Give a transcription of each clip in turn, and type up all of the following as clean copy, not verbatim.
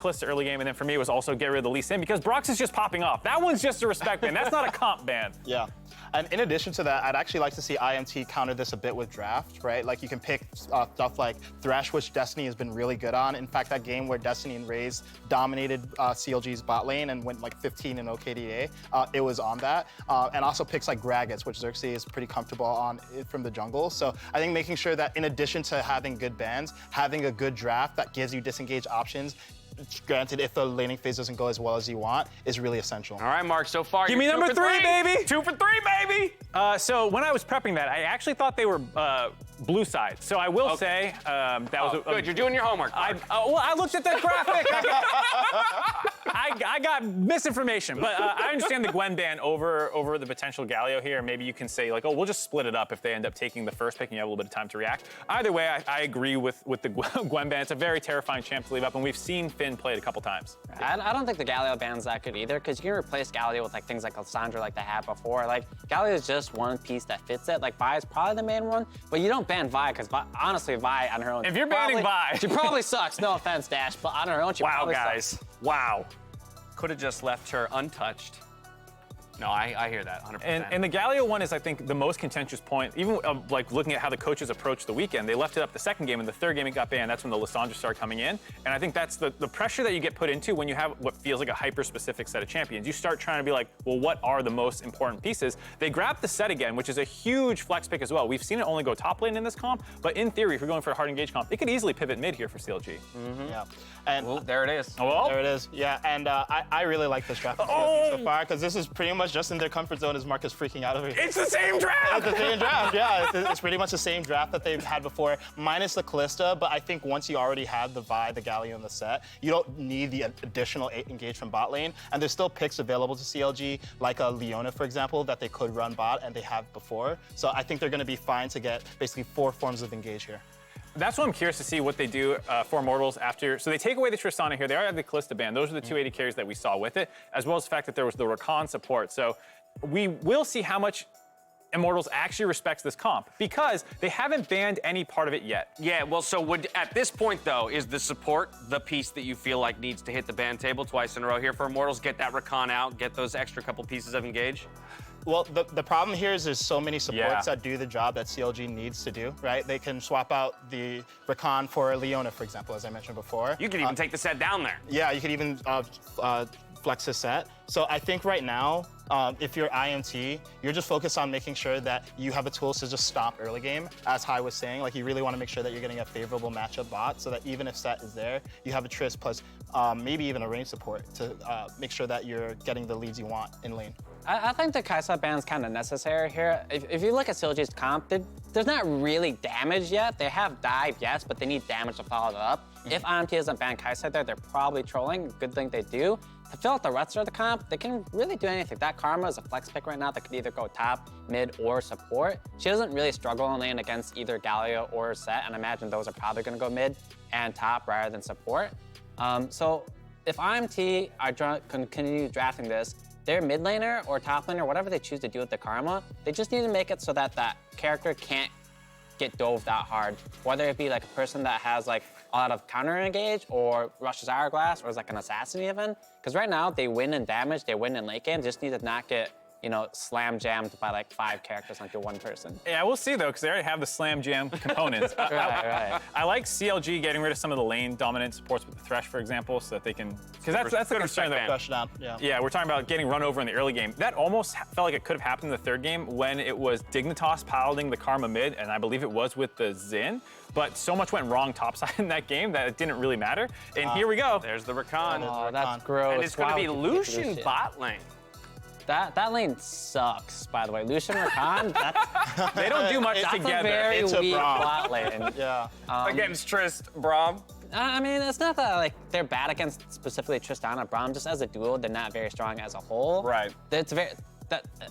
Kalista early game, and then for me it was also get rid of the Lee Sin because Brox is just popping off. That one's just a respect ban. That's not a comp ban. Yeah. And in addition to that, I'd actually like to see IMT counter this a bit with draft, right? Like you can pick stuff like Thresh, which Destiny has been really good on. In fact, that game where Destiny and Raze dominated CLG's bot lane and went like 15 in OKDA, it was on that. And also picks like Gragas, which Xerxes is pretty comfortable on from the jungle. So I think making sure that in addition to having good bans, having a good draft that gives you disengage options, granted, if the laning phase doesn't go as well as you want, is really essential. All right, Mark, so far Give me number 3, baby! 2 for 3, baby! So when I was prepping that, I actually thought they were blue side. So I will say that was good. You're doing your homework. Well, I looked at the graphic. I got misinformation, but I understand the Gwen ban over the potential Galio here. Maybe you can say like, oh, we'll just split it up if they end up taking the first pick and you have a little bit of time to react. Either way, I agree with the Gwen ban. It's a very terrifying champ to leave up, and we've seen Finn play it a couple times. I don't think the Galio ban's that good either, because you can replace Galio with like things like Lissandra like they had before. Like Galio is just one piece that fits it. Like Vi is probably the main one, but you don't ban Vi because honestly, Vi on her own. If you're banning Vi, she probably sucks. No offense, Dash, but on her own, she probably guys. sucks. Wow. Could have just left her untouched. No, I hear that 100%. And the Galio one is, I think, the most contentious point. Even like looking at how the coaches approached the weekend, they left it up the second game, and the third game it got banned. That's when the Lissandra started coming in. And I think that's the pressure that you get put into when you have what feels like a hyper-specific set of champions. You start trying to be like, well, what are the most important pieces? They grabbed the set again, which is a huge flex pick as well. We've seen it only go top lane in this comp, but in theory, if you're going for a hard engage comp, it could easily pivot mid here for CLG. Yeah. And well, there it is. Oh, well. There it is. Yeah, and I really like this draft so far, because this is pretty much just in their comfort zone as Mark is freaking out over here. It's the same draft! It's the same draft, yeah. It's pretty much the same draft that they've had before, minus the Kalista, but I think once you already have the Vi, the Galio, and the set, you don't need the additional engage from bot lane, and there's still picks available to CLG, like a Leona, for example, that they could run bot, and they have before. So I think they're gonna be fine to get basically 4 forms of engage here. That's what I'm curious to see what they do for Immortals after. So they take away the Tristana here. They already have the Kalista ban. Those are the 280 carries that we saw with it, as well as the fact that there was the Rakan support. So we will see how much Immortals actually respects this comp, because they haven't banned any part of it yet. Yeah, well, so at this point, though, is the support the piece that you feel like needs to hit the ban table twice in a row here for Immortals? Get that Rakan out, get those extra couple pieces of engage? Well, the problem here is there's so many supports that do the job that CLG needs to do, right? They can swap out the Rakan for Leona, for example, as I mentioned before. You could even take the set down there. Yeah, you could even flex a set. So I think right now, if you're IMT, you're just focused on making sure that you have the tools to just stop early game, as Hai was saying. Like, you really want to make sure that you're getting a favorable matchup bot, so that even if set is there, you have a Triss plus maybe even a range support to make sure that you're getting the leads you want in lane. I think the Kaisa ban's kind of necessary here. If you look at CLG's comp, there's not really damage yet. They have dive, yes, but they need damage to follow it up. If IMT doesn't ban Kaisa there, they're probably trolling. Good thing they do. To fill out the rest of the comp, they can really do anything. That Karma is a flex pick right now that could either go top, mid, or support. She doesn't really struggle in lane against either Galio or Set, and I imagine those are probably gonna go mid and top rather than support. So if IMT are continue drafting this, their mid laner or top laner, whatever they choose to do with the Karma, they just need to make it so that that character can't get dove that hard. Whether it be like a person that has like a lot of counter engage or rushes Hourglass or is like an assassin even. Because right now they win in damage, they win in late game, just need to not get, you know, slam jammed by like 5 characters onto one person. Yeah, we'll see though, because they already have the slam jam components. Right. I like CLG getting rid of some of the lane dominant supports with the Thresh, for example, so that they can, because that's the concern that. Thresh down, yeah. Yeah, we're talking about getting run over in the early game. That almost felt like it could have happened in the third game when it was Dignitas piloting the Karma mid, and I believe it was with the Xin. But so much went wrong topside in that game that it didn't really matter. And here we go. There's the Rakan. Oh, that's gross. And it's going to be Lucian bot lane. That lane sucks, by the way. Lucian Rakan, that's, They don't do much that's together. a very It's a weak Braum. bot lane. Yeah. Against Trist, Braum. I mean, it's not that like they're bad against specifically Tristana Braum. Just as a duo, they're not very strong as a whole. Right. It's very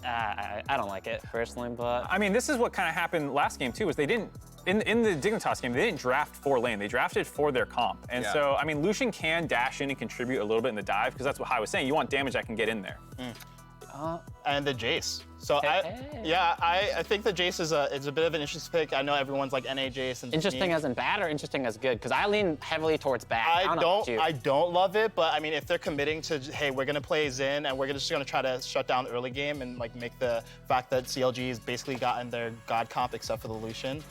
I don't like it personally, but I mean, this is what kind of happened last game too, is they didn't, in the Dignitas game, they didn't draft for lane, they drafted for their comp. And so, I mean, Lucian can dash in and contribute a little bit in the dive, because that's what Hai was saying, you want damage that can get in there. And the Jace. So Hey. I think the Jace is a bit of an interesting pick. I know everyone's like NA Jace and Interesting me. as in bad or interesting as good? Because I lean heavily towards bad. I don't love it, but I mean, if they're committing to, hey, we're gonna play Xin and we're just gonna try to shut down the early game and like make the fact that CLG has basically gotten their god comp except for the Lucian,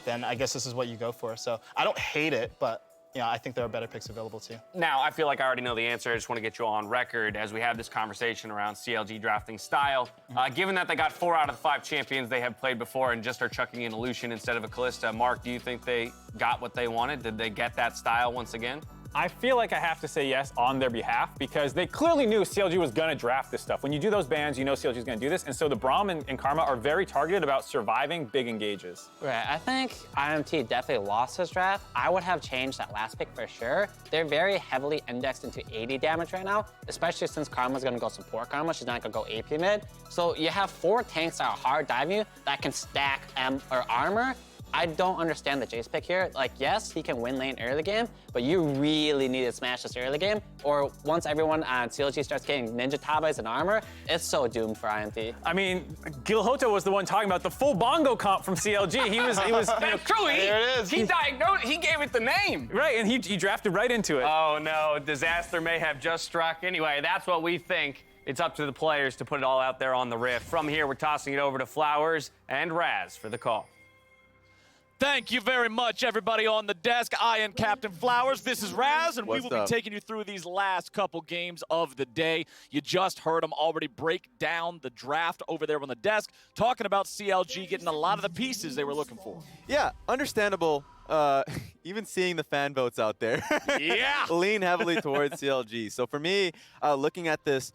then I guess this is what you go for. So I don't hate it, but you know, I think there are better picks available too. Now, I feel like I already know the answer. I just want to get you on record as we have this conversation around CLG drafting style. Given that they got 4 out of the 5 champions they have played before and just are chucking in a Lucian instead of a Kalista, Mark, do you think they got what they wanted? Did they get that style once again? I feel like I have to say yes on their behalf because they clearly knew CLG was going to draft this stuff. When you do those bans, you know CLG is going to do this. And so the Braum and Karma are very targeted about surviving big engages. Right, I think IMT definitely lost his draft. I would have changed that last pick for sure. They're very heavily indexed into 80 damage right now, especially since Karma's gonna go support Karma. She's not gonna go AP mid. So you have 4 tanks that are hard diving you that can stack armor. I don't understand the Jace pick here. Like, yes, he can win lane early game, but you really need to smash this early game, or once everyone on CLG starts getting ninja tabas and armor, it's so doomed for IMT. I mean, Gilhoto was the one talking about the full bongo comp from CLG. He was That's true. There it is. He diagnosed, he gave it the name. right, and he drafted right into it. Oh no, disaster may have just struck. Anyway, that's what we think. It's up to the players to put it all out there on the rift. From here, we're tossing it over to Flowers and Raz for the call. Thank you very much, everybody on the desk. I am Captain Flowers. This is Raz, and we will be taking you through these last couple games of the day. You just heard them already break down the draft over there on the desk, talking about CLG getting a lot of the pieces they were looking for. Yeah, understandable. Even seeing the fan votes out there Yeah. lean heavily towards CLG. So for me, looking at this,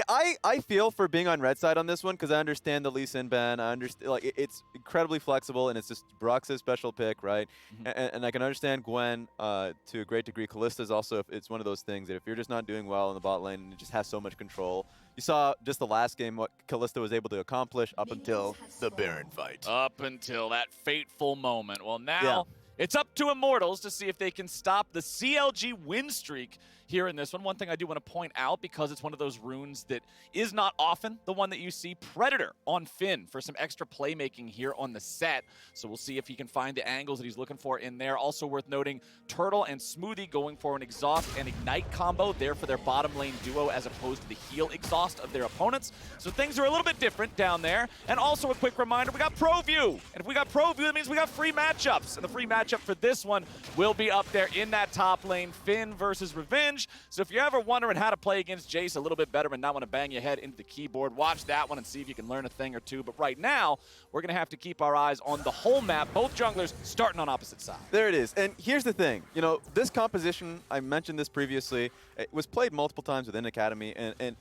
I feel for being on red side on this one because I understand the Lee Sin ban. I understand it's incredibly flexible and it's just Brox's special pick, right? And I can understand Gwen to a great degree. Kalista is also it's one of those things that if you're just not doing well in the bot lane and it just has so much control. You saw just the last game what Kalista was able to accomplish up until the Baron fight. Up until that fateful moment. Well, now it's up to Immortals to see if they can stop the CLG win streak here in this one. One thing I do want to point out, because it's one of those runes that is not often the one that you see, Predator on Finn for some extra playmaking here on the set. So we'll see if he can find the angles that he's looking for in there. Also worth noting, Turtle and Smoothie going for an exhaust and ignite combo there for their bottom lane duo as opposed to the heal exhaust of their opponents. So things are a little bit different down there. And also a quick reminder, we got Pro View. And if we got Pro View, that means we got free matchups. And the free matchup for this one will be up there in that top lane, Finn versus Revenge. So if you're ever wondering how to play against Jace a little bit better and not want to bang your head into the keyboard, watch that one and see if you can learn a thing or two. But right now, we're going to have to keep our eyes on the whole map, both junglers starting on opposite sides. There it is. And here's the thing. You know, this composition, I mentioned this previously, it was played multiple times within Academy, and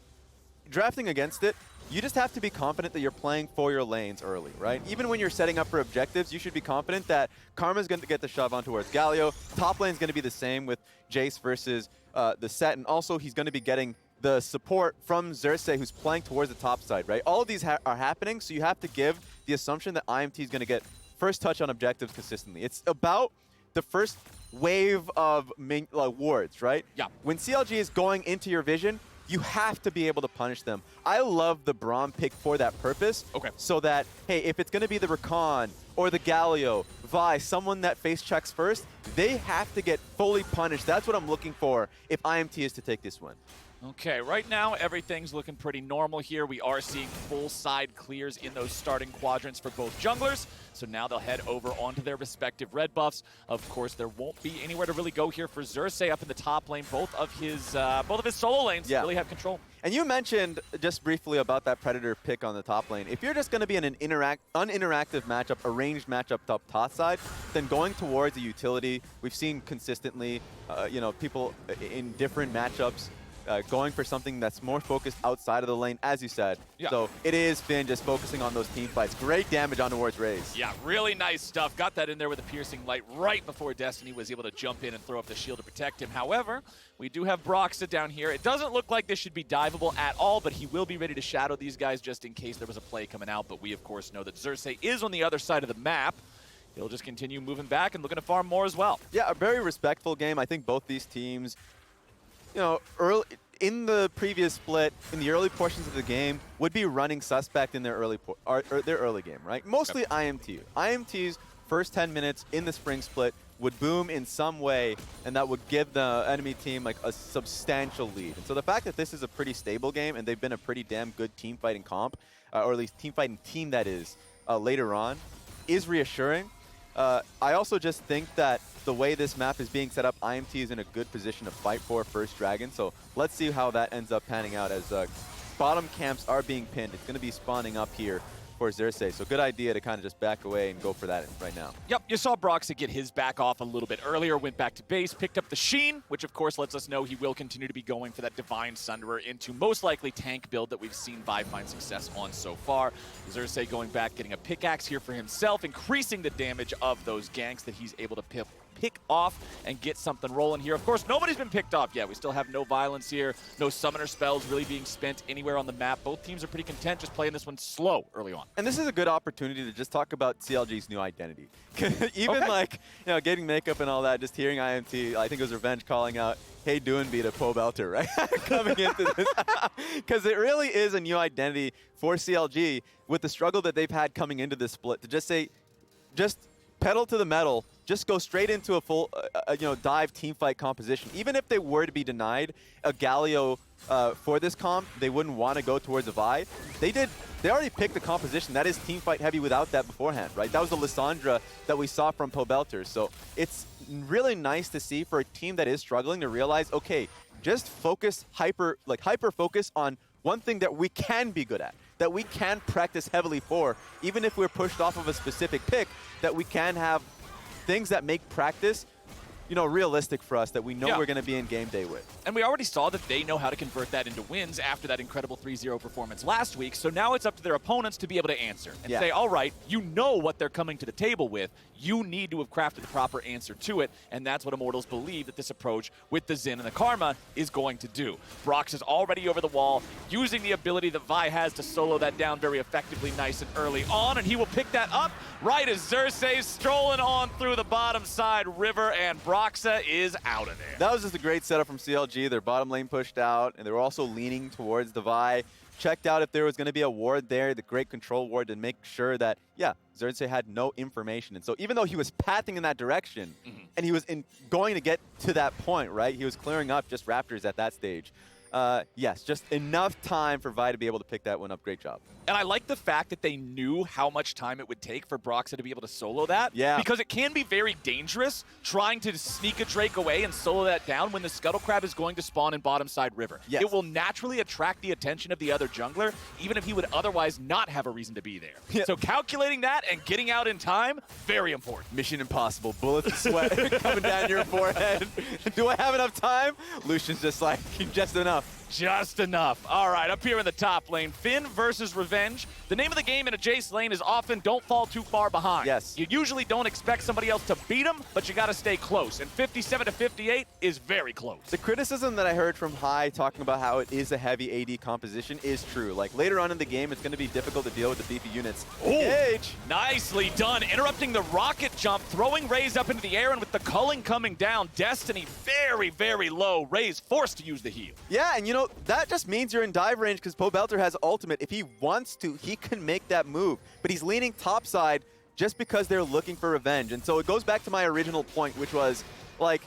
drafting against it, you just have to be confident that you're playing for your lanes early, right? Even when you're setting up for objectives, you should be confident that Karma's going to get the shove on towards Galio. Top lane's going to be the same with Jace versus the set, and also he's going to be getting the support from Xerxes, who's playing towards the top side, right? All of these are happening, so you have to give the assumption that IMT is going to get first touch on objectives consistently. It's about the first wave of wards, right? Yeah. When CLG is going into your vision, you have to be able to punish them. I love the Braum pick for that purpose. Okay. So that, hey, if it's going to be the Rakan or the Galio, Vi, someone that face checks first, they have to get fully punished. That's what I'm looking for if IMT is to take this one. Okay, right now everything's looking pretty normal here. We are seeing full side clears in those starting quadrants for both junglers. So now they'll head over onto their respective red buffs. Of course, there won't be anywhere to really go here for Xerxes up in the top lane. Both of his solo lanes really have control. And you mentioned just briefly about that Predator pick on the top lane. If you're just going to be in an uninteractive matchup, a ranged matchup top side, then going towards a utility, we've seen consistently, people in different matchups going for something that's more focused outside of the lane, as you said. Yeah. So it is Finn just focusing on those team fights. Great damage on towards Raze. Yeah, really nice stuff. Got that in there with a piercing light right before Destiny was able to jump in and throw up the shield to protect him. However, we do have Broxa down here. It doesn't look like this should be diveable at all, but he will be ready to shadow these guys just in case there was a play coming out. But we, of course, know that Xerxes is on the other side of the map. He'll just continue moving back and looking to farm more as well. Yeah, a very respectful game. I think both these teams, early in the previous split, in the early portions of the game, would be running suspect in their early game, right? Mostly IMT. IMT's first 10 minutes in the spring split would boom in some way, and that would give the enemy team like a substantial lead. And so the fact that this is a pretty stable game, and they've been a pretty damn good team fighting comp, or at least team fighting team that is, later on, is reassuring. I also just think that the way this map is being set up, IMT is in a good position to fight for first dragon. So let's see how that ends up panning out as bottom camps are being pinned. It's going to be spawning up here for Xerxes. So good idea to kind of just back away and go for that right now. Yep, you saw Broxa get his back off a little bit earlier, went back to base, picked up the Sheen, which of course lets us know he will continue to be going for that Divine Sunderer into most likely tank build that we've seen Vi find success on so far. Xerxes going back, getting a pickaxe here for himself, increasing the damage of those ganks that he's able to pick off and get something rolling here. Of course, nobody's been picked off yet. We still have no violence here, no summoner spells really being spent anywhere on the map. Both teams are pretty content just playing this one slow early on. And this is a good opportunity to just talk about CLG's new identity. Even like, getting makeup and all that, just hearing IMT, I think it was Revenge calling out, "Hey, doing beat a Po Belter," right? Coming into this. Because it really is a new identity for CLG with the struggle that they've had coming into this split to just say, just pedal to the metal, just go straight into a full, dive teamfight composition. Even if they were to be denied a Galio for this comp, they wouldn't want to go towards a Vi. They already picked the composition that is teamfight heavy without that beforehand, right? That was the Lissandra that we saw from Po Belter. So it's really nice to see for a team that is struggling to realize, okay, just focus, hyper focus on one thing that we can be good at, that we can practice heavily for, even if we're pushed off of a specific pick, that we can have things that make practice, realistic for us, that we know we're going to be in game day with. And we already saw that they know how to convert that into wins after that incredible 3-0 performance last week. So now it's up to their opponents to be able to answer and say, all right, you know what they're coming to the table with. You need to have crafted the proper answer to it. And that's what Immortals believe that this approach with the Xin and the Karma is going to do. Brox is already over the wall, using the ability that Vi has to solo that down very effectively, nice and early on. And he will pick that up right as Xerxes strolling on through the bottom side river, and Broxa is out of there. That was just a great setup from CLG. Their bottom lane pushed out, and they were also leaning towards the Vi. Checked out if there was going to be a ward there, the great control ward, to make sure that, Xerxes had no information. And so even though he was pathing in that direction, and he was going to get to that point, right? He was clearing up just Raptors at that stage. Yes, just enough time for Vi to be able to pick that one up. Great job. And I like the fact that they knew how much time it would take for Broxa to be able to solo that. Yeah. Because it can be very dangerous trying to sneak a Drake away and solo that down when the Scuttle Crab is going to spawn in bottom side river. Yes. It will naturally attract the attention of the other jungler, even if he would otherwise not have a reason to be there. Yeah. So calculating that and getting out in time, very important. Mission impossible. Bullets of sweat coming down your forehead. Do I have enough time? Lucian's just like, just enough. Just enough. All right, up here in the top lane, Finn versus Revenge. The name of the game in a Jace lane is often don't fall too far behind. Yes. You usually don't expect somebody else to beat them, but you got to stay close. And 57 to 58 is very close. The criticism that I heard from High talking about how it is a heavy AD composition is true. Like later on in the game, it's going to be difficult to deal with the beefy units. Engage! Nicely done. Interrupting the rocket jump, throwing Raze up into the air, and with the culling coming down, Destiny very, very low. Raze forced to use the heal. Yeah, and that just means you're in dive range because Po Belter has ultimate. If he wants to, he can make that move. But he's leaning topside just because they're looking for revenge. And so it goes back to my original point, which was, like,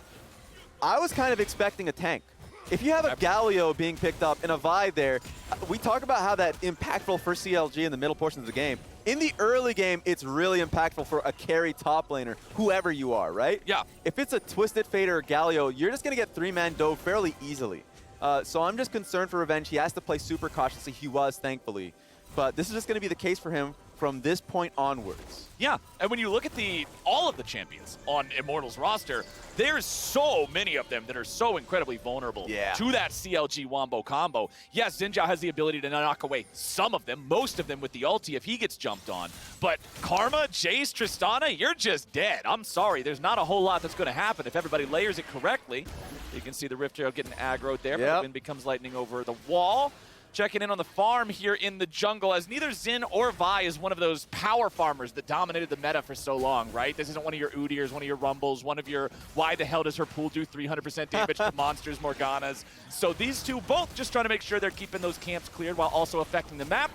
I was kind of expecting a tank. If you have a Galio being picked up and a Vi there, we talk about how that's impactful for CLG in the middle portion of the game. In the early game, it's really impactful for a carry top laner, whoever you are, right? Yeah. If it's a Twisted Fate or a Galio, you're just going to get 3-man dove fairly easily. So I'm just concerned for Revenge. He has to play super cautiously. He was, thankfully. But this is just going to be the case for him from this point onwards. Yeah, and when you look at all of the champions on Immortals roster, there's so many of them that are so incredibly vulnerable to that CLG Wombo combo. Yes, Xin Zhao has the ability to knock away some of them, most of them with the ulti if he gets jumped on. But Karma, Jace, Tristana, you're just dead. I'm sorry, there's not a whole lot that's going to happen if everybody layers it correctly. You can see the Rift Arrow getting aggroed there, but then becomes lightning over the wall. checking in on the farm here in the jungle, as neither Xin or Vi is one of those power farmers that dominated the meta for so long, right? This isn't one of your Udyrs, one of your Rumbles, one of your why the hell does her pool do 300% damage to monsters, Morganas. So these two both just trying to make sure they're keeping those camps cleared while also affecting the map.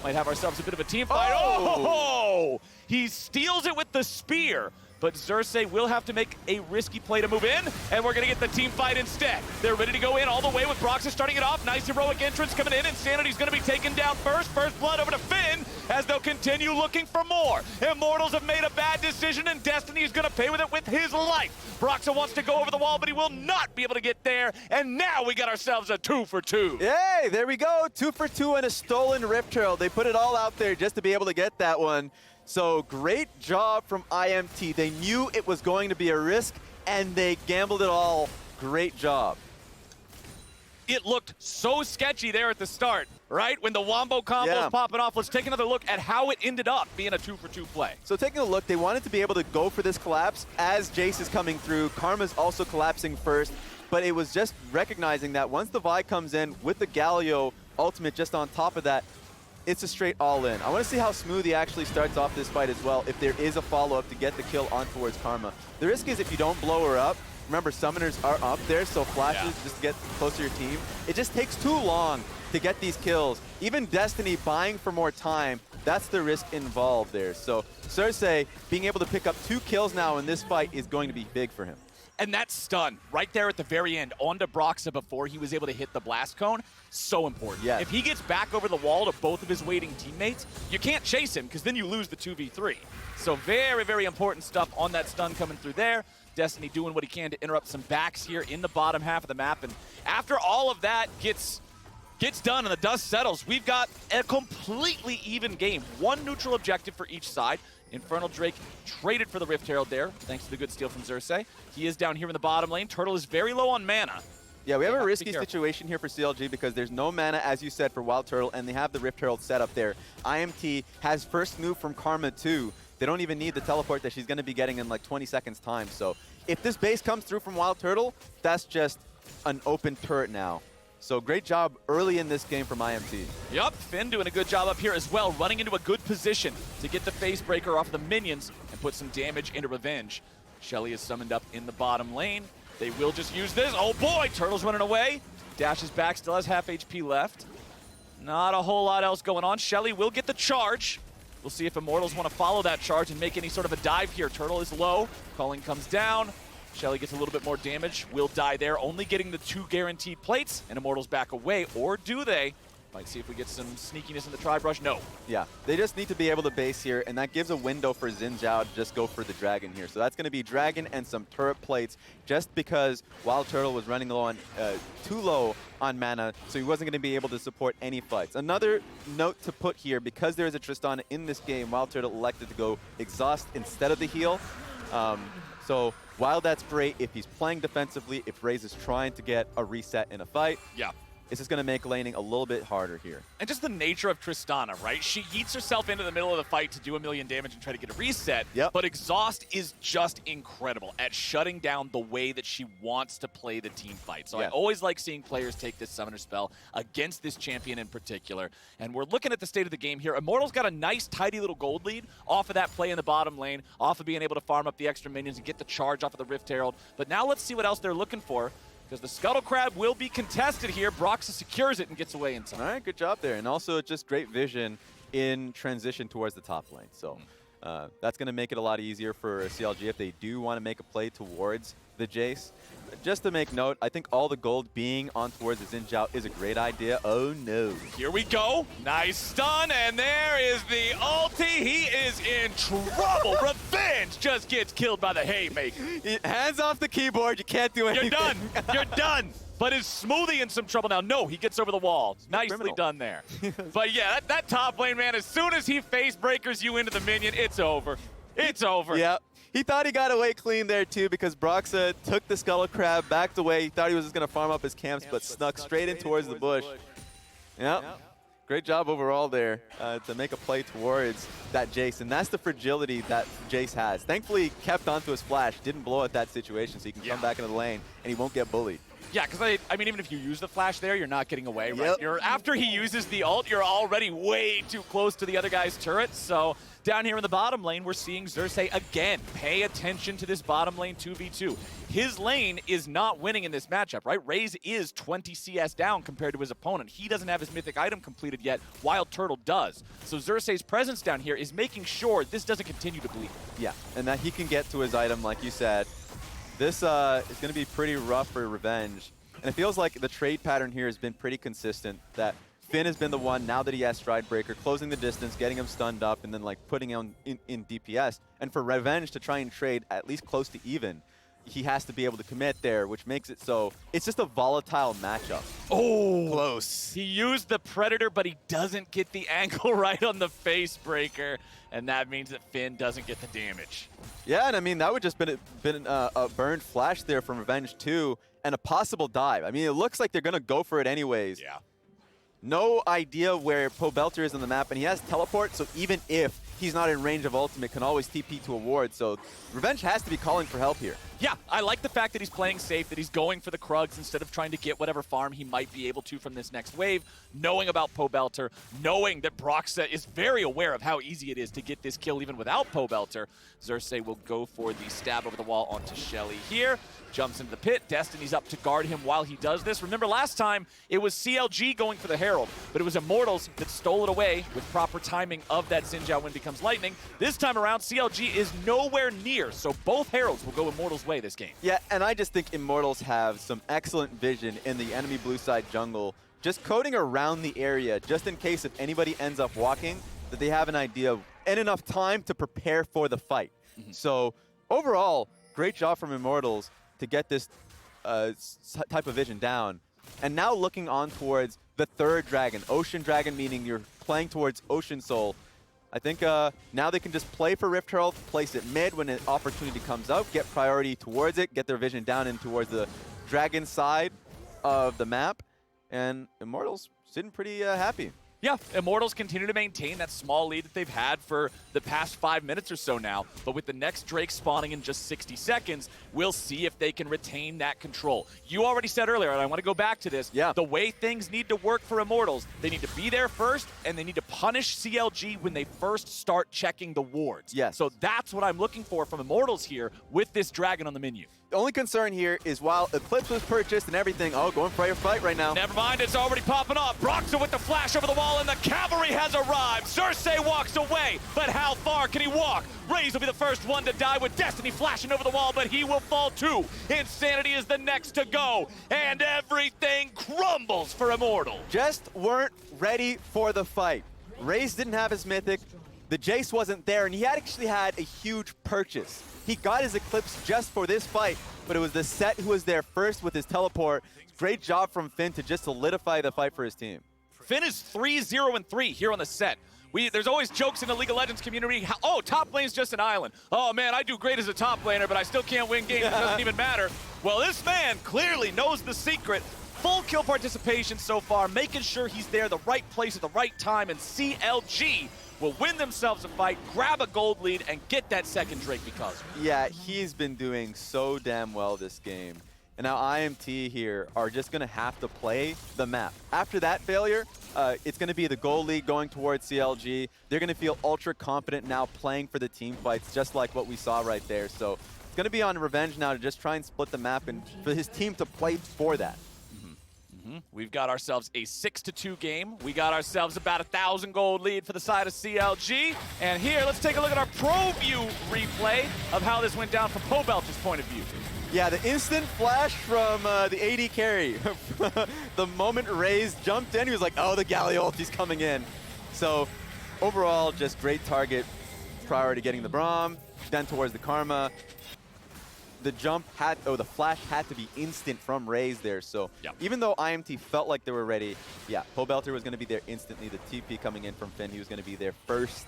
Might have ourselves a bit of a team fight. Oh! He steals it with the spear. But Xerxes will have to make a risky play to move in, and we're going to get the team fight instead. They're ready to go in all the way with Broxah starting it off. Nice heroic entrance coming in. Insanity's going to be taken down first. First blood over to Finn as they'll continue looking for more. Immortals have made a bad decision, and Destiny is going to pay with it with his life. Broxah wants to go over the wall, but he will not be able to get there. And now we got ourselves a 2 for 2. Yay, there we go. 2 for 2 and a stolen Rift Herald. They put it all out there just to be able to get that one. So great job from IMT. They knew it was going to be a risk, and they gambled it all. Great job. It looked so sketchy there at the start, right? When the Wombo combo was popping off. Let's take another look at how it ended up being a 2 for 2 play. So taking a look, they wanted to be able to go for this collapse as Jace is coming through. Karma's also collapsing first, but it was just recognizing that once the Vi comes in with the Galio ultimate just on top of that, it's a straight all-in. I want to see how smooth he actually starts off this fight as well, if there is a follow-up to get the kill on towards Karma. The risk is if you don't blow her up, remember summoners are up there, so flashes just get close to your team. It just takes too long to get these kills. Even Destiny buying for more time, that's the risk involved there. So Xerxes being able to pick up 2 kills now in this fight is going to be big for him. And that stun right there at the very end onto Broxah before he was able to hit the blast cone, so important. Yeah. If he gets back over the wall to both of his waiting teammates, you can't chase him because then you lose the 2v3. So very, very important stuff on that stun coming through there. Destiny doing what he can to interrupt some backs here in the bottom half of the map. And after all of that gets done and the dust settles, we've got a completely even game. One neutral objective for each side. Infernal Drake traded for the Rift Herald there, thanks to the good steal from Xerxes. He is down here in the bottom lane. Turtle is very low on mana. Yeah, we have a risky situation here for CLG because there's no mana, as you said, for Wild Turtle, and they have the Rift Herald set up there. IMT has first move from Karma too. They don't even need the teleport that she's going to be getting in like 20 seconds time. So if this base comes through from Wild Turtle, that's just an open turret now. So great job early in this game from IMT. Yup, Finn doing a good job up here as well, running into a good position to get the face breaker off the minions and put some damage into Revenge. Shelly is summoned up in the bottom lane. They will just use this. Oh boy, Turtle's running away. Dashes back, still has half HP left. Not a whole lot else going on. Shelly will get the charge. We'll see if Immortals want to follow that charge and make any sort of a dive here. Turtle is low. Calling comes down. Shelly gets a little bit more damage. Will die there, only getting the 2 guaranteed plates, and Immortals back away. Or do they? Might see if we get some sneakiness in the tri-brush. No. Yeah, they just need to be able to base here, and that gives a window for Xin Zhao to just go for the Dragon here. So that's going to be Dragon and some turret plates, just because Wild Turtle was running low on, too low on mana, so he wasn't going to be able to support any fights. Another note to put here, because there is a Tristana in this game, Wild Turtle elected to go Exhaust instead of the heal. So while that's great, if he's playing defensively, if Raze is trying to get a reset in a fight, it's just going to make laning a little bit harder here. And just the nature of Tristana, right? She yeets herself into the middle of the fight to do 1 million damage and try to get a reset. But Exhaust is just incredible at shutting down the way that she wants to play the team fight. So I always like seeing players take this summoner spell against this champion in particular. And we're looking at the state of the game here. Immortals got a nice, tidy little gold lead off of that play in the bottom lane, off of being able to farm up the extra minions and get the charge off of the Rift Herald. But now let's see what else they're looking for, because the Scuttle Crab will be contested here. Broxah secures it and gets away in time. All right, good job there. And also just great vision in transition towards the top lane. So that's going to make it a lot easier for CLG if they do want to make a play towards the Jace. Just to make note, I think all the gold being on towards the Xin Zhao is a great idea. Oh no. Here we go. Nice stun, and there is the ulti. He is in trouble. Revenge just gets killed by the haymaker. Hands off the keyboard. You can't do anything. You're done. You're done. But is Smoothie in some trouble now? No, he gets over the wall. Nicely done there. But yeah, that top lane, man, as soon as he face breakers you into the minion, it's over. It's over. Yep. He thought he got away clean there, too, because Broxah took the Scuttle Crab, backed away. He thought he was just going to farm up his camps, but snuck straight in towards the bush. Yep. Great job overall there to make a play towards that Jace, and that's the fragility that Jace has. Thankfully, he kept onto his flash, didn't blow at that situation, so he can come back into the lane, and he won't get bullied. Yeah, because I mean, even if you use the flash there, you're not getting away, right? Yep. After he uses the ult, you're already way too close to the other guy's turret. So down here in the bottom lane, we're seeing Xerxes again. Pay attention to this bottom lane 2v2. His lane is not winning in this matchup, right? Raze is 20 CS down compared to his opponent. He doesn't have his mythic item completed yet. Wild Turtle does. So Xerxes' presence down here is making sure this doesn't continue to bleed. Yeah, and that he can get to his item, like you said. This is going to be pretty rough for Revenge. And it feels like the trade pattern here has been pretty consistent, that Finn has been the one, now that he has Stride Breaker, closing the distance, getting him stunned up, and then like putting him in DPS. And for Revenge to try and trade at least close to even, he has to be able to commit there, which makes it so it's just a volatile matchup. Oh, Close. He used the Predator, but he doesn't get the angle right on the face breaker, and that means that Finn doesn't get the damage. Yeah, and I mean, that would just been a burned flash there from Revenge 2 and a possible dive. I mean, it looks like they're going to go for it anyways. Yeah. No idea where Pobelter is on the map, and he has teleport, so even if he's not in range of ultimate, can always TP to a ward, so Revenge has to be calling for help here. Yeah, I like the fact that he's playing safe, that he's going for the Krugs instead of trying to get whatever farm he might be able to from this next wave, knowing about Pobelter, knowing that Broxa is very aware of how easy it is to get this kill even without Pobelter. Xerxes will go for the stab over the wall onto Shelly here. Jumps into the pit. Destiny's up to guard him while he does this. Remember last time, it was CLG going for the Herald, but it was Immortals that stole it away with proper timing of that Xin Wind becomes lightning. This time around, CLG is nowhere near, so both Heralds will go Immortals' way this game. Yeah, and I just think Immortals have some excellent vision in the enemy blue side jungle, just coating around the area, just in case if anybody ends up walking, that they have an idea and enough time to prepare for the fight. So overall, great job from Immortals to get this type of vision down. And now looking on towards the third dragon, Ocean Dragon, meaning you're playing towards Ocean Soul. I think now they can just play for Rift Herald, place it mid when an opportunity comes up, get priority towards it, get their vision down in towards the dragon side of the map, and Immortals sitting pretty happy. Yeah, Immortals continue to maintain that small lead that they've had for the past 5 minutes or so now. But with the next Drake spawning in just 60 seconds, we'll see if they can retain that control. You already said earlier, and I want to go back to this, the way things need to work for Immortals, they need to be there first, and they need to punish CLG when they first start checking the wards. Yes. So that's what I'm looking for from Immortals here with this dragon on the menu. The only concern here is while Eclipse was purchased and everything, going for a fight right now. Never mind, it's already popping off. Broxa with the flash over the wall, and the cavalry has arrived. Xerxes walks away, but how far can he walk? Raze will be the first one to die with Destiny flashing over the wall, but he will fall too. Insanity is the next to go, and everything crumbles for Immortal. Just weren't ready for the fight. Raze didn't have his mythic, the Jace wasn't there, and he actually had a huge purchase. He got his Eclipse just for this fight, but it was the Set who was there first with his teleport. Great job from Finn to just solidify the fight for his team. Finn is 3-0-3 here on the Set. There's always jokes in the League of Legends community. Oh, top lane's just an island. Oh, man, I do great as a top laner, but I still can't win games. It doesn't even matter. Well, this man clearly knows the secret. Full kill participation so far, making sure he's there, the right place at the right time, and CLG will win themselves a fight, grab a gold lead, and get that second Drake because. Yeah, he's been doing so damn well this game. And now IMT here are just going to have to play the map. After that failure, it's going to be the gold lead going towards CLG. They're going to feel ultra confident now playing for the team fights, just like what we saw right there. So it's going to be on Revenge now to just try and split the map and for his team to play for that. We've got ourselves a 6-2 game. We got ourselves about 1,000 gold lead for the side of CLG. And here, let's take a look at our pro view replay of how this went down from Pobelter's point of view. Yeah, the instant flash from the AD carry. The moment Raze jumped in, he was like, oh, the Galley ulti's coming in. So overall, just great target priority getting the Braum, then towards the Karma. The the flash had to be instant from Raze there. So even though IMT felt like they were ready, Pobelter was going to be there instantly. The TP coming in from Finn, he was going to be there first.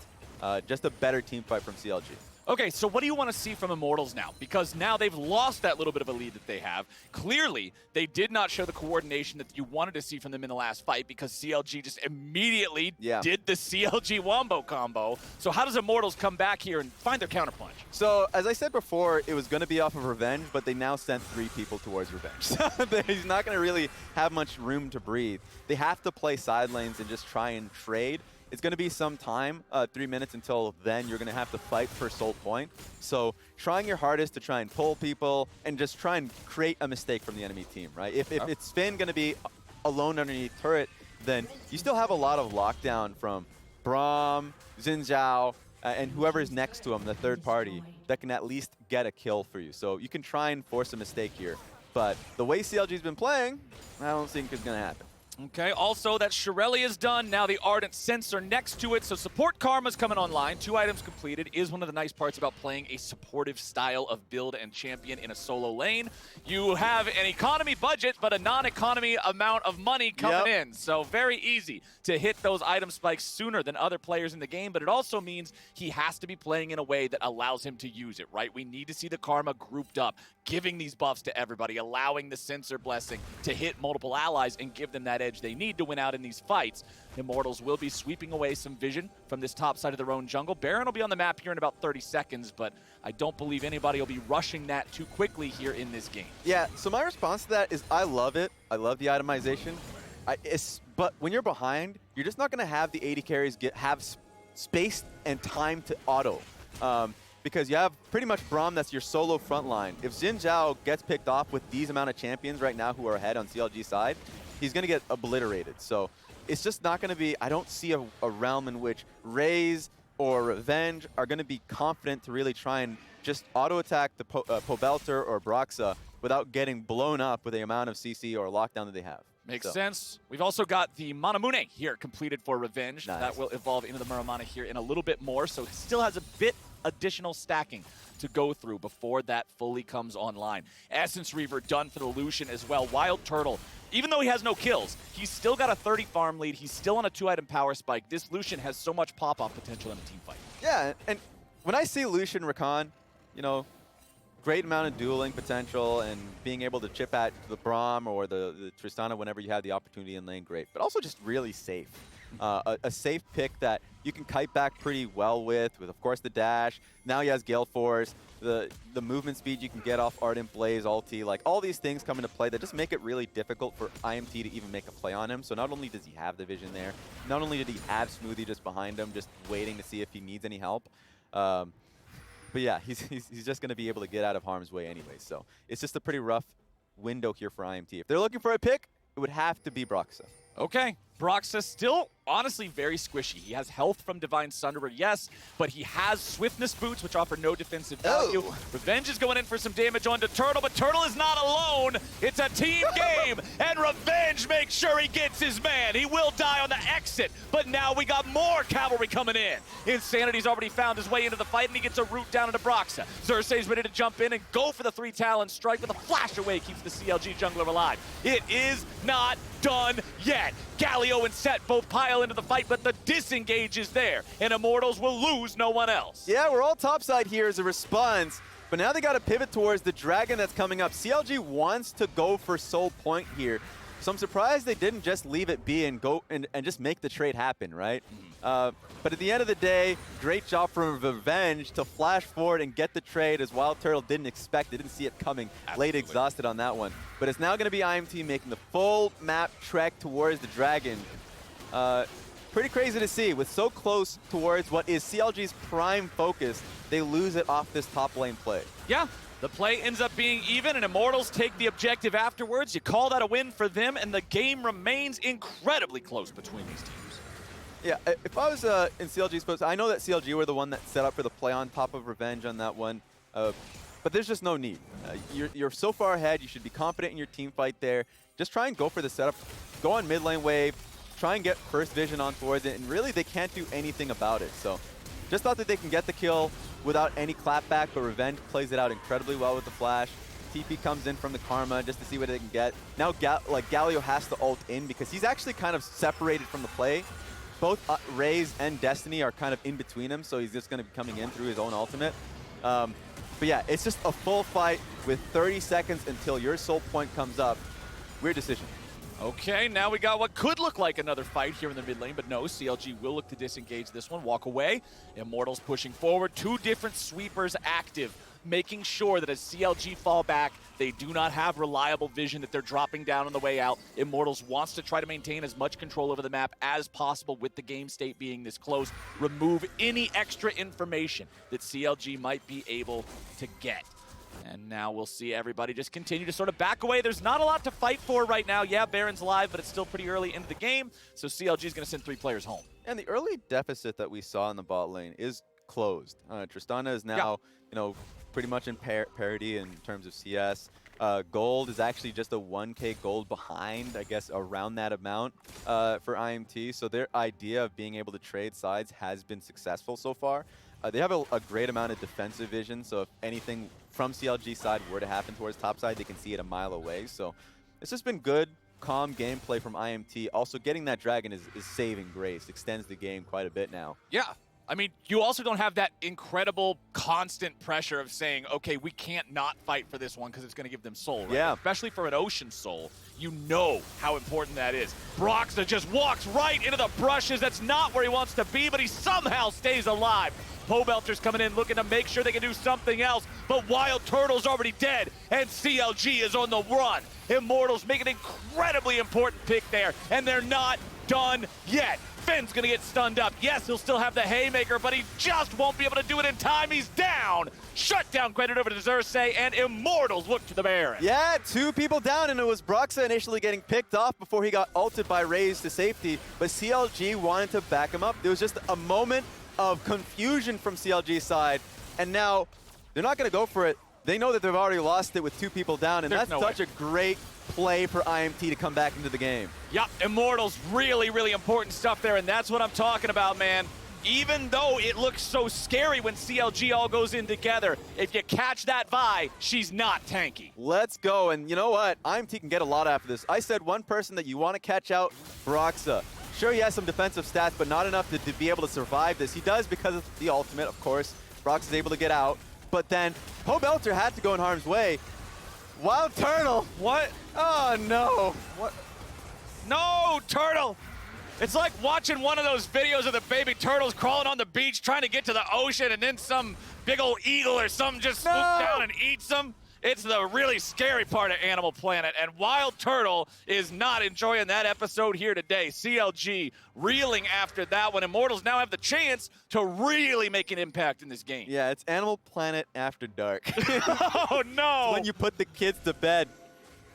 Just a better team fight from CLG. Okay, so what do you want to see from Immortals now? Because now they've lost that little bit of a lead that they have. Clearly, they did not show the coordination that you wanted to see from them in the last fight because CLG just immediately did the CLG Wombo combo. So how does Immortals come back here and find their counterpunch? So, as I said before, it was going to be off of Revenge, but they now sent 3 people towards Revenge. So he's not going to really have much room to breathe. They have to play side lanes and just try and trade. It's going to be some time, 3 minutes until then you're going to have to fight for Soul Point. So trying your hardest to try and pull people and just try and create a mistake from the enemy team, right? If it's Finn going to be alone underneath turret, then you still have a lot of lockdown from Braum, Xin Zhao, and whoever is next to him, the third party, that can at least get a kill for you. So you can try and force a mistake here. But the way CLG's been playing, I don't think it's going to happen. Okay, also that Shirelli is done. Now the Ardent Sensor next to it, so support Karma's coming online. 2 items completed is one of the nice parts about playing a supportive style of build and champion in a solo lane. You have an economy budget, but a non-economy amount of money coming in. So very easy to hit those item spikes sooner than other players in the game, but it also means he has to be playing in a way that allows him to use it, right? We need to see the Karma grouped up, giving these buffs to everybody, allowing the Sensor blessing to hit multiple allies and give them that edge they need to win out in these fights. Immortals will be sweeping away some vision from this top side of their own jungle. Baron will be on the map here in about 30 seconds, but I don't believe anybody will be rushing that too quickly here in this game. Yeah, so my response to that is I love it. I love the itemization. But when you're behind, you're just not going to have the 80 carries have space and time to auto. Because you have pretty much Braum that's your solo front line. If Xin Zhao gets picked off with these amount of champions right now who are ahead on CLG side, he's going to get obliterated. So it's just not going to be, I don't see a realm in which Raze or Revenge are going to be confident to really try and just auto-attack the Pobelter or Broxa without getting blown up with the amount of CC or lockdown that they have. Makes sense. We've also got the Manamune here completed for Revenge. Nice. That will evolve into the Muramana here in a little bit more, so it still has a bit additional stacking to go through before that fully comes online. Essence Reaver done for the Lucian as well. Wild Turtle, even though he has no kills, he's still got a 30 farm lead. He's still on a 2-item power spike. This Lucian has so much pop-off potential in a team fight. Yeah, and when I see Lucian Rakan, you know, great amount of dueling potential and being able to chip at the Braum or the Tristana whenever you have the opportunity in lane, great. But also just really safe. A safe pick that you can kite back pretty well with of course the dash. Now he has Gale Force, the movement speed you can get off Ardent Blaze, ulti, like all these things come into play that just make it really difficult for IMT to even make a play on him. So not only does he have the vision there, not only did he have Smoothie just behind him, just waiting to see if he needs any help. But yeah, he's just going to be able to get out of harm's way anyway. So it's just a pretty rough window here for IMT. If they're looking for a pick, it would have to be Broxa. Okay, Broxa still honestly very squishy. He has health from Divine Sunderer, yes, but he has swiftness boots, which offer no defensive value. Revenge is going in for some damage onto Turtle, but Turtle is not alone. It's a team game, and Revenge makes sure he gets his man. He will die on the exit, but now we got more cavalry coming in. Insanity's already found his way into the fight, and he gets a route down into Broxa. Xerxes ready to jump in and go for the 3 Talon strike, but the flash away keeps the CLG jungler alive. It is not done yet. Galio and Set both pile into the fight, but the disengage is there, and Immortals will lose no one else. Yeah, we're all topside here as a response, but now they got to pivot towards the Dragon that's coming up. CLG wants to go for Soul Point here, so I'm surprised they didn't just leave it be and go and just make the trade happen, right? But at the end of the day, great job from Revenge to flash forward and get the trade as Wild Turtle didn't expect, didn't see it coming. Late exhausted on that one. But it's now going to be IMT making the full map trek towards the Dragon. Pretty crazy to see. With so close towards what is CLG's prime focus, they lose it off this top lane play. Yeah. The play ends up being even, and Immortals take the objective afterwards. You call that a win for them, and the game remains incredibly close between these teams. Yeah, if I was in CLG's post, I know that CLG were the one that set up for the play on top of Revenge on that one, but there's just no need. You're so far ahead, you should be confident in your team fight there. Just try and go for the setup. Go on mid lane wave, try and get first vision on towards it, and really they can't do anything about it. So just thought that they can get the kill without any clapback, but Revenge plays it out incredibly well with the flash. TP comes in from the Karma just to see what they can get. Now Galio has to ult in because he's actually kind of separated from the play. Both Raze and Destiny are kind of in between him, so he's just going to be coming in through his own ultimate. But yeah, it's just a full fight with 30 seconds until your soul point comes up. Weird decision. Okay, now we got what could look like another fight here in the mid lane, but no, CLG will look to disengage this one, walk away. Immortals pushing forward, 2 different sweepers active, making sure that as CLG fall back, they do not have reliable vision that they're dropping down on the way out. Immortals wants to try to maintain as much control over the map as possible with the game state being this close. Remove any extra information that CLG might be able to get. And now we'll see everybody just continue to sort of back away. There's not a lot to fight for right now. Yeah, Baron's live, but it's still pretty early into the game, so CLG is going to send 3 players home. And the early deficit that we saw in the bot lane is closed. Tristana is now, pretty much in parity in terms of CS. Gold is actually just a 1K gold behind, I guess, around that amount for IMT. So their idea of being able to trade sides has been successful so far. They have a great amount of defensive vision, so if anything from CLG side were to happen towards top side, they can see it a mile away. So it's just been good, calm gameplay from IMT. Also, getting that dragon is saving grace, extends the game quite a bit now. Yeah. I mean, you also don't have that incredible constant pressure of saying, okay, we can't not fight for this one because it's going to give them soul, right? Yeah. Especially for an Ocean Soul, you know how important that is. Broxah just walks right into the brushes. That's not where he wants to be, but he somehow stays alive. Pobelter's coming in looking to make sure they can do something else, but Wild Turtle's already dead, and CLG is on the run. Immortals make an incredibly important pick there, and they're not done yet. Finn's gonna get stunned up. Yes, he'll still have the haymaker, but he just won't be able to do it in time. He's down. Shutdown credit over to Xerxes, and Immortals look to the Baron. Yeah, 2 people down, and it was Broxah initially getting picked off before he got ulted by Raze to safety, but CLG wanted to back him up. There was just a moment of confusion from CLG's side, and now they're not gonna go for it. They know that they've already lost it with 2 people down, and that's such a great play for IMT to come back into the game. Yup, Immortals, really, really important stuff there, and that's what I'm talking about, man. Even though it looks so scary when CLG all goes in together, if you catch that Vi, she's not tanky. Let's go, and you know what? IMT can get a lot after this. I said one person that you want to catch out, Broxah. Sure, he has some defensive stats, but not enough to be able to survive this. He does because of the ultimate, of course. Broxah's able to get out, but then Pobelter had to go in harm's way. Wild Turtle! What? Oh, no. What? No, Turtle! It's like watching one of those videos of the baby turtles crawling on the beach trying to get to the ocean, and then some big old eagle or something just swoops down and eats them. It's the really scary part of Animal Planet, and Wild Turtle is not enjoying that episode here today. CLG reeling after that one. Immortals now have the chance to really make an impact in this game. Yeah, it's Animal Planet after dark. Oh, no! When you put the kids to bed.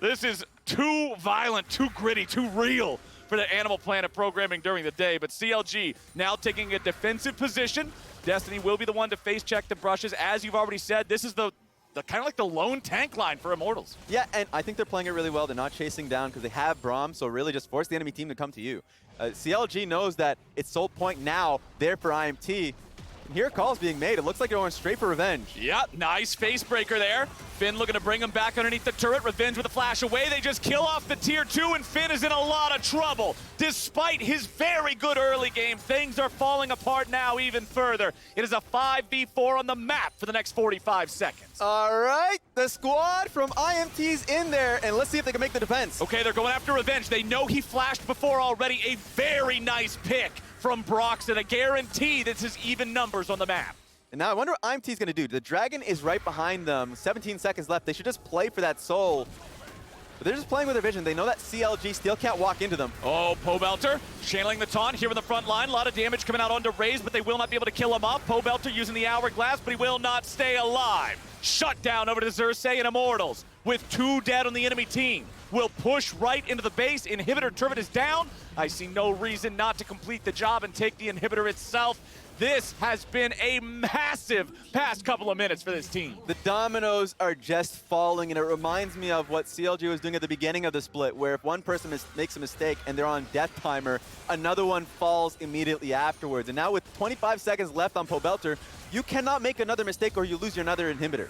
This is too violent, too gritty, too real for the Animal Planet programming during the day, but CLG now taking a defensive position. Destiny will be the one to face check the brushes. As you've already said, this is the kind of like the lone tank line for Immortals. Yeah, and I think they're playing it really well. They're not chasing down because they have Braum, so really just force the enemy team to come to you. CLG knows that it's soul point now there for IMT. And here a call's being made. It looks like they're going straight for revenge. Yep, nice face breaker there. Finn looking to bring him back underneath the turret. Revenge with a flash away. They just kill off the tier 2, and Finn is in a lot of trouble. Despite his very good early game, things are falling apart now even further. It is a 5v4 on the map for the next 45 seconds. All right, the squad from IMT's in there, and let's see if they can make the defense. Okay, they're going after Revenge. They know he flashed before already. A very nice pick from Broxah to guarantee this is even numbers on the map. And now I wonder what IMT's going to do. The dragon is right behind them. 17 seconds left. They should just play for that soul. But they're just playing with their vision. They know that CLG still can't walk into them. Oh, Pobelter channeling the taunt here in the front line. A lot of damage coming out onto Raze, but they will not be able to kill him off. Pobelter using the hourglass, but he will not stay alive. Shut down over to Xerxes and Immortals with 2 dead on the enemy team. Will push right into the base. Inhibitor turret is down. I see no reason not to complete the job and take the inhibitor itself. This has been a massive past couple of minutes for this team. The dominoes are just falling, and it reminds me of what CLG was doing at the beginning of the split, where if one person makes a mistake and they're on death timer, another one falls immediately afterwards. And now with 25 seconds left on Pobelter, you cannot make another mistake or you lose your another inhibitor.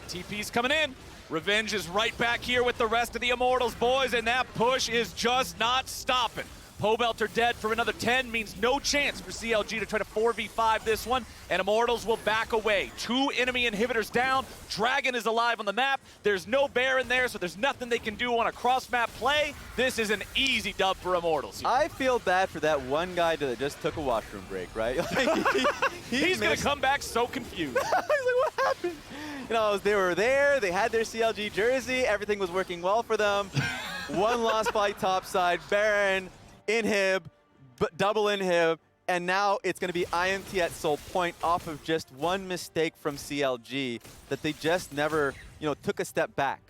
TP's coming in. Revenge is right back here with the rest of the Immortals boys, and that push is just not stopping. Pobelter dead for another 10 means no chance for CLG to try to 4v5 this one, and Immortals will back away. 2 enemy inhibitors down. Dragon is alive on the map. There's no Baron there, so there's nothing they can do on a cross-map play. This is an easy dub for Immortals here. I feel bad for that one guy that just took a washroom break, right? He's going to come back so confused. He's like, what happened? You know, they were there, they had their CLG jersey, everything was working well for them. One loss by topside, Baron, inhib, double inhib, and now it's going to be IMT at Soul Point off of just one mistake from CLG that they just never, you know, took a step back.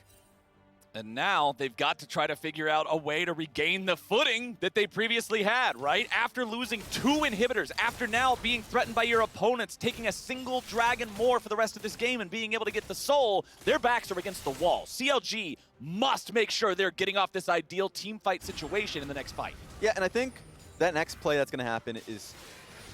And now they've got to try to figure out a way to regain the footing that they previously had, right? After losing 2 inhibitors, after now being threatened by your opponents, taking a single dragon more for the rest of this game and being able to get the soul, their backs are against the wall. CLG must make sure they're getting off this ideal team fight situation in the next fight. Yeah, and I think that next play that's going to happen is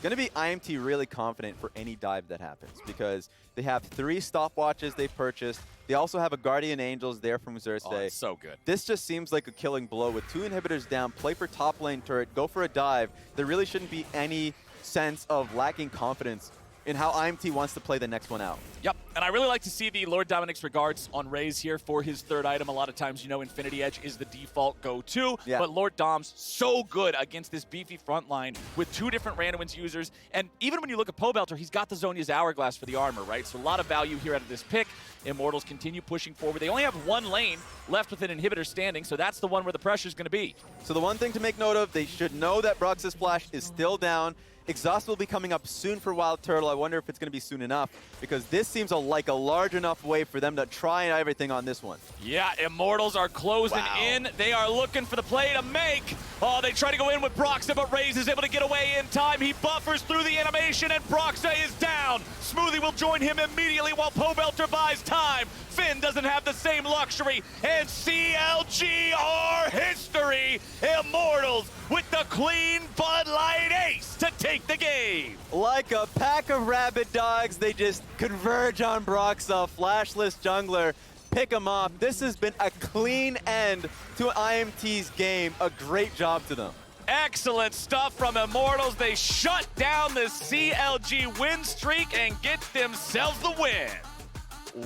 going to be IMT really confident for any dive that happens because they have 3 stopwatches they've purchased. They also have a Guardian Angels there from Xerxes. Oh, it's so good. This just seems like a killing blow with 2 inhibitors down, play for top lane turret, go for a dive. There really shouldn't be any sense of lacking confidence in how IMT wants to play the next one out. Yep, and I really like to see the Lord Dominic's regards on Raze here for his 3rd item. A lot of times, you know, Infinity Edge is the default go-to, but Lord Dom's so good against this beefy front line with 2 different Randuin's users, and even when you look at Pobelter, he's got the Zhonya's Hourglass for the armor, right? So a lot of value here out of this pick. Immortals continue pushing forward. They only have 1 lane left with an inhibitor standing, so that's the one where the pressure's going to be. So the one thing to make note of, they should know that Brox's Flash is still down. Exhaust will be coming up soon for Wild Turtle. I wonder if it's going to be soon enough because this seems like a large enough wave for them to try everything on this one. Yeah, Immortals are closing in. They are looking for the play to make. Oh, they try to go in with Broxa, but Raze is able to get away in time. He buffers through the animation, and Broxa is down. Smoothie will join him immediately while Pobelter buys time. Finn doesn't have the same luxury, and CLG are history. Immortals with the clean Bud Light ace to take the game. Like a pack of rabid dogs, they just converge on Broxa, flashless jungler, pick him off. This has been a clean end to IMT's game. A great job to them. Excellent stuff from Immortals. They shut down the CLG win streak and get themselves the win.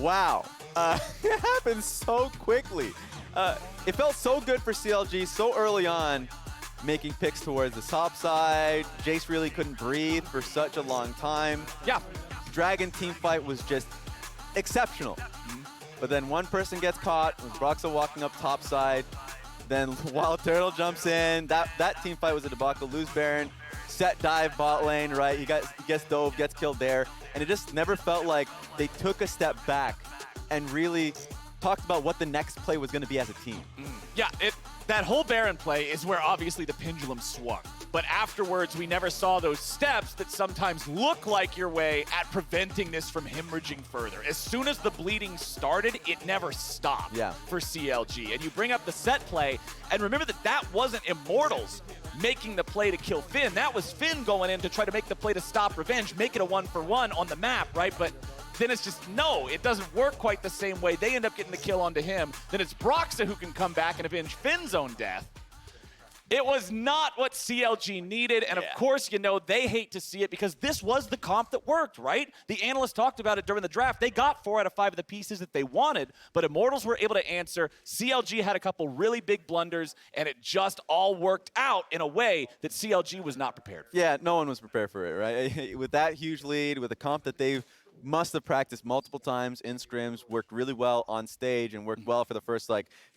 Wow. It happened so quickly. It felt so good for CLG so early on, making picks towards the top side. Jace really couldn't breathe for such a long time. Yeah. Dragon team fight was just exceptional. But then one person gets caught with Broxa walking up top side. Then Wild Turtle jumps in. That team fight was a debacle. Lose Baron, set dive bot lane, right? He gets dove, gets killed there. And it just never felt like they took a step back and really talked about what the next play was going to be as a team. Yeah, that whole Baron play is where obviously the pendulum swung. But afterwards, we never saw those steps that sometimes look like your way at preventing this from hemorrhaging further. As soon as the bleeding started, it never stopped for CLG. And you bring up the set play, and remember that wasn't Immortals making the play to kill Finn. That was Finn going in to try to make the play to stop Revenge, make it a 1-for-1 on the map, right? But then it's just, no, it doesn't work quite the same way. They end up getting the kill onto him. Then it's Broxa who can come back and avenge Finn's own death. It was not what CLG needed, and of course, you know, they hate to see it because this was the comp that worked, right? The analysts talked about it during the draft. They got 4 out of 5 of the pieces that they wanted, but Immortals were able to answer. CLG had a couple really big blunders, and it just all worked out in a way that CLG was not prepared for. Yeah, no one was prepared for it, right? With that huge lead, with a comp that they've must have practiced multiple times in scrims, worked really well on stage, and worked well for the first,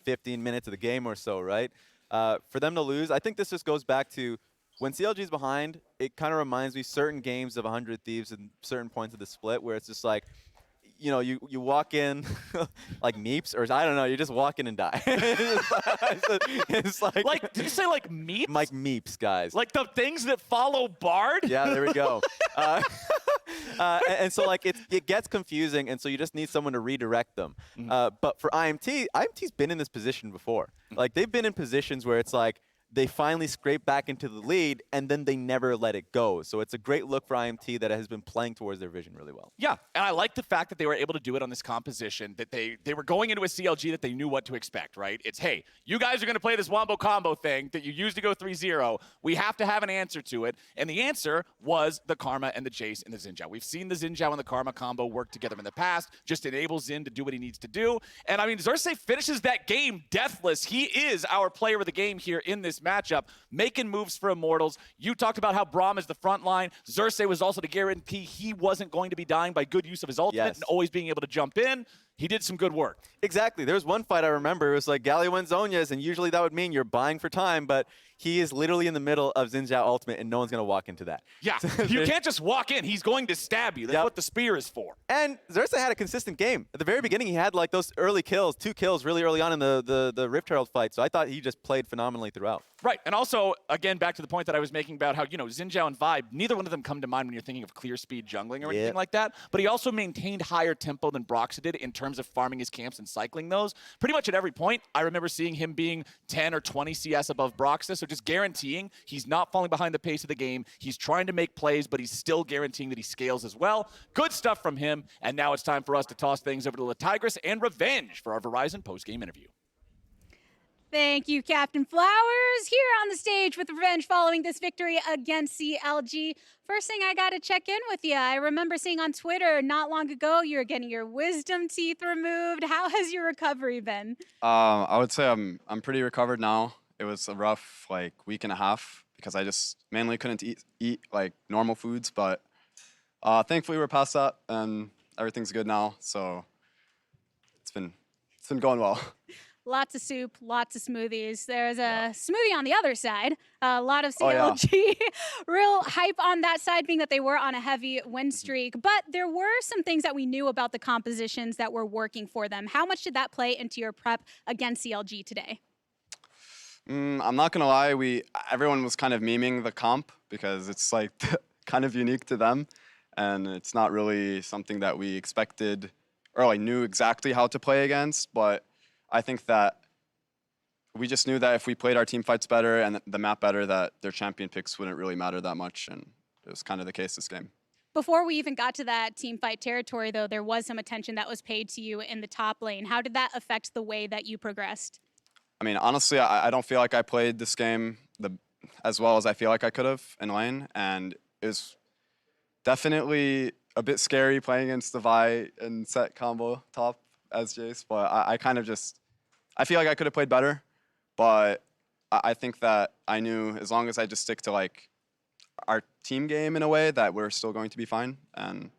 15 minutes of the game or so, right? For them to lose, I think this just goes back to when CLG's behind, it kind of reminds me certain games of 100 Thieves and certain points of the split where it's just like, you know, you walk in like Meeps, or I don't know, you just walk in and die. It's like did you say like Meeps? Like Meeps, guys. Like the things that follow Bard? Yeah, there we go. And so it gets confusing, and so you just need someone to redirect them. But for IMT's been in this position before. Like they've been in positions where it's like they finally scrape back into the lead, and then they never let it go. So it's a great look for IMT that has been playing towards their vision really well. Yeah, and I like the fact that they were able to do it on this composition, that they were going into a CLG that they knew what to expect, right? It's, hey, you guys are going to play this wombo combo thing that you used to go 3-0. We have to have an answer to it. And the answer was the Karma and the Jace and the Xin Zhao. We've seen the Xin Zhao and the Karma combo work together in the past, just enables Xin to do what he needs to do. And I mean, Xerxes finishes that game deathless. He is our player of the game here in this matchup, making moves for Immortals. You talked about how Braum is the front line. Xerxes was also the guarantee he wasn't going to be dying by good use of his ultimate and always being able to jump in. He did some good work. Exactly. There's one fight I remember. It was like Galio and Zhonya's, and usually that would mean you're buying for time, but he is literally in the middle of Xin Zhao ultimate, and no one's going to walk into that. Yeah, you can't just walk in. He's going to stab you. That's what the spear is for. And Xerxes had a consistent game. At the very beginning, he had like those early kills, 2 kills really early on in the Rift Herald fight, so I thought he just played phenomenally throughout. Right, and also, again, back to the point that I was making about how, you know, Xin Zhao and Vibe, neither one of them come to mind when you're thinking of clear speed jungling or anything like that, but he also maintained higher tempo than Broxa did in terms of farming his camps and cycling those. Pretty much at every point, I remember seeing him being 10 or 20 CS above Broxa, so just guaranteeing he's not falling behind the pace of the game. He's trying to make plays, but he's still guaranteeing that he scales as well. Good stuff from him, and now it's time for us to toss things over to Tigress and Revenge for our Verizon post-game interview. Thank you, Captain Flowers. Here on the stage with Revenge following this victory against CLG. First thing I got to check in with you. I remember seeing on Twitter not long ago you were getting your wisdom teeth removed. How has your recovery been? I would say I'm pretty recovered now. It was a rough week and a half because I just mainly couldn't eat like normal foods, but thankfully we're past that and everything's good now. So it's been going well. Lots of soup, lots of smoothies. There's a smoothie on the other side. A lot of CLG. Real hype on that side, being that they were on a heavy win streak. But there were some things that we knew about the compositions that were working for them. How much did that play into your prep against CLG today? I'm not going to lie. Everyone was kind of memeing the comp because it's like kind of unique to them. And it's not really something that we expected or like knew exactly how to play against. But I think that we just knew that if we played our team fights better and the map better, that their champion picks wouldn't really matter that much, and it was kind of the case this game. Before we even got to that team fight territory, though, there was some attention that was paid to you in the top lane. How did that affect the way that you progressed? I mean, honestly, I don't feel like I played this game as well as I feel like I could have in lane, and it was definitely a bit scary playing against the Vi and set combo top as Jace, but I kind of just, I feel like I could have played better, but I think that I knew as long as I just stick to like our team game in a way that we're still going to be fine, and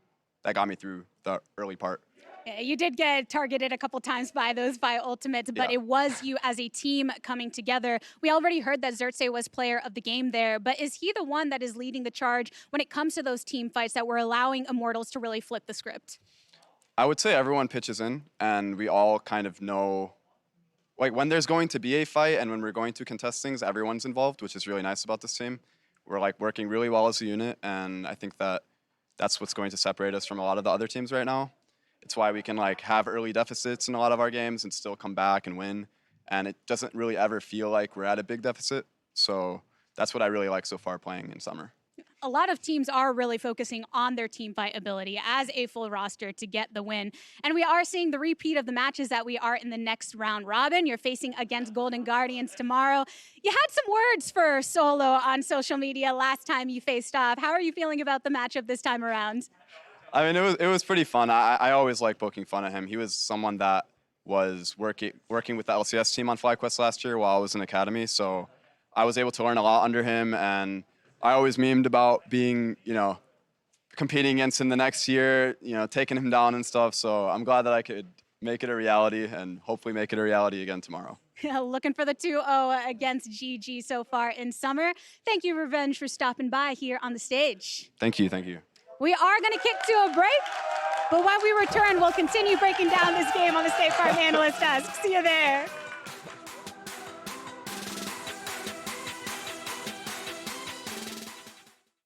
that got me through the early part. Yeah, you did get targeted a couple times by those Vi ultimates, but it was you as a team coming together. We already heard that Xerxes was player of the game there, but is he the one that is leading the charge when it comes to those team fights that were allowing Immortals to really flip the script? I would say everyone pitches in, and we all kind of know, like when there's going to be a fight and when we're going to contest things, everyone's involved, which is really nice about this team. We're like working really well as a unit, and I think that that's what's going to separate us from a lot of the other teams right now. It's why we can like have early deficits in a lot of our games and still come back and win, and it doesn't really ever feel like we're at a big deficit. So that's what I really like so far playing in Summer. A lot of teams are really focusing on their team fight ability as a full roster to get the win. And we are seeing the repeat of the matches that we are in the next round robin. You're facing against Golden Guardians tomorrow. You had some words for Solo on social media last time you faced off. How are you feeling about the matchup this time around? I mean, it was pretty fun. I always like poking fun at him. He was someone that was working with the LCS team on FlyQuest last year while I was in Academy. So I was able to learn a lot under him, and I always memed about being, competing against him the next year, taking him down and stuff. So I'm glad that I could make it a reality and hopefully make it a reality again tomorrow. Looking for the 2-0 against GG so far in Summer. Thank you, Revenge, for stopping by here on the stage. Thank you. Thank you. We are going to kick to a break, but when we return, we'll continue breaking down this game on the State Farm Analyst Desk. See you there.